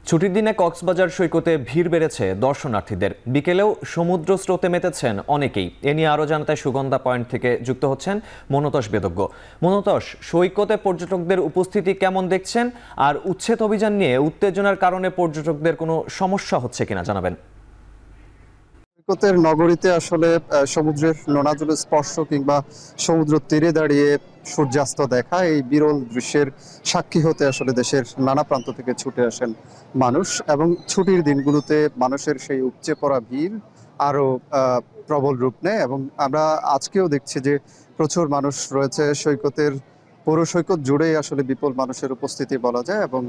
ছুটির দিনে কক্সবাজার সৈকতে ভিড় বেড়েছে দর্শনার্থীদের। বিকেলেও সমুদ্র স্রোতে মেতেছেন অনেকেই। এ নিয়ে আরও জানাতে সুগন্ধা পয়েন্ট থেকে যুক্ত হচ্ছেন মনতোষ বেদজ্ঞ। মনতোষ, সৈকতে পর্যটকদের উপস্থিতি কেমন দেখছেন, আর উচ্ছেদ অভিযান নিয়ে উত্তেজনার কারণে পর্যটকদের কোনো সমস্যা হচ্ছে কিনা জানাবেন। সৈকতের নগরীতে আসলে সমুদ্রের নোনাজলের স্পর্শ কিংবা সমুদ্র তীরে দাঁড়িয়ে সূর্যাস্ত দেখা এই বিরল দৃশ্যের সাক্ষী হতে আসলে দেশের নানা প্রান্ত থেকে ছুটে আসেন মানুষ, এবং ছুটির দিনগুলোতে মানুষের সেই উপচে পড়া ভিড় আরো প্রবল রূপ নেয়। এবং আমরা আজকেও দেখছি যে প্রচুর মানুষ রয়েছে সৈকতের, পুরো সৈকত জুড়েই আসলে বিপুল মানুষের উপস্থিতি বলা যায়। এবং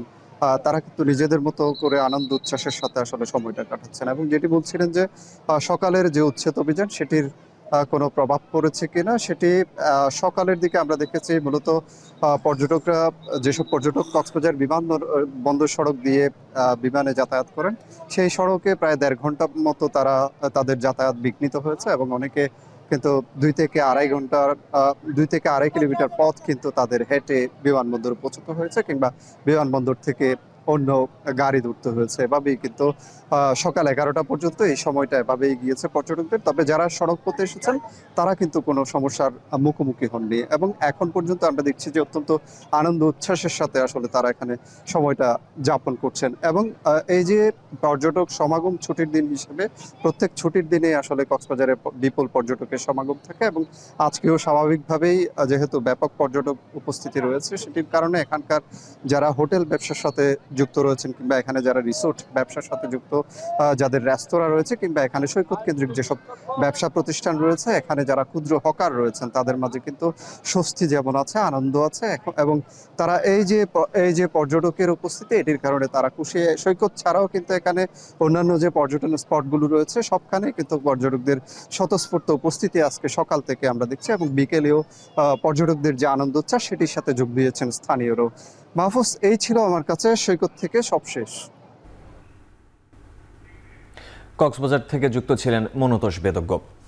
তারা কিন্তু নিজেদের মতো করে আনন্দ উচ্ছ্বাসের সাথে আসলে সময়টা কাটাচ্ছেন। এবং যেটি বলছিলেন যে সকালের যে উচ্ছেদ অভিযান সেটির কোনো প্রভাব পড়েছে কিনা, সেটি সকালের দিকে আমরা দেখেছি মূলত পর্যটকরা, যেসব পর্যটক কক্সবাজার বন্দর সড়ক দিয়ে বিমানে যাতায়াত করেন, সেই সড়কে প্রায় ১.৫ ঘন্টার মতো তাদের যাতায়াত বিঘ্নিত হয়েছে। এবং অনেকে কিন্তু ২ থেকে আড়াই কিলোমিটার পথ কিন্তু তাদের হেঁটে বিমানবন্দরে পৌঁছতে হয়েছে, কিংবা বিমানবন্দর থেকে অন্য গাড়ি ধরতে হয়েছে। এভাবেই কিন্তু সকাল ১১টা পর্যন্ত এই সময়টা এভাবেই গিয়েছে পর্যটকদের। তবে যারা সড়ক পথে এসেছেন তারা কিন্তু কোনো সমস্যার মুখোমুখি হননি। এবং এখন পর্যন্ত আমরা দেখছি যে অত্যন্ত আনন্দ উচ্ছ্বাসের সাথে আসলে তারা এখানে সময়টা যাপন করছেন। এবং এই যে পর্যটক সমাগম ছুটির দিন হিসেবে প্রত্যেক ছুটির দিনে আসলে কক্সবাজারে বিপুল পর্যটকের সমাগম থাকে। এবং আজকেও স্বাভাবিকভাবেই যেহেতু ব্যাপক পর্যটক উপস্থিতি রয়েছে, সেটির কারণে এখানকার যারা হোটেল ব্যবসার সাথে যুক্ত রয়েছেন, কিংবা এখানে যারা রিসোর্ট ব্যবসার সাথে যুক্ত, যাদের রেস্তোরাঁ রয়েছে, কিংবা এখানে সৈকত কেন্দ্রিক যেসব ব্যবসা প্রতিষ্ঠান রয়েছে, এখানে যারা ক্ষুদ্র হকার রয়েছেন, তাদের মাঝে কিন্তু স্বস্তি যেমন আছে, আনন্দ আছে। এবং তারা এই যে পর্যটকের উপস্থিতি, এটির কারণে তারা খুশি। সৈকত ছাড়াও কিন্তু এখানে অন্যান্য যে পর্যটন স্পটগুলো রয়েছে, সবখানে কিন্তু পর্যটকদের স্বতঃস্ফূর্ত উপস্থিতি আজকে সকাল থেকে আমরা দেখছি। এবং বিকেলেও পর্যটকদের যে আনন্দ উচ্ছ্বাস, সেটির সাথে যোগ দিয়েছেন স্থানীয়রাও। মাহফুজ, এই ছিল আমার কাছে সৈকত থেকে সবশেষ। কক্সবাজার থেকে যুক্ত ছিলেন মনতোষ বেদজ্ঞ।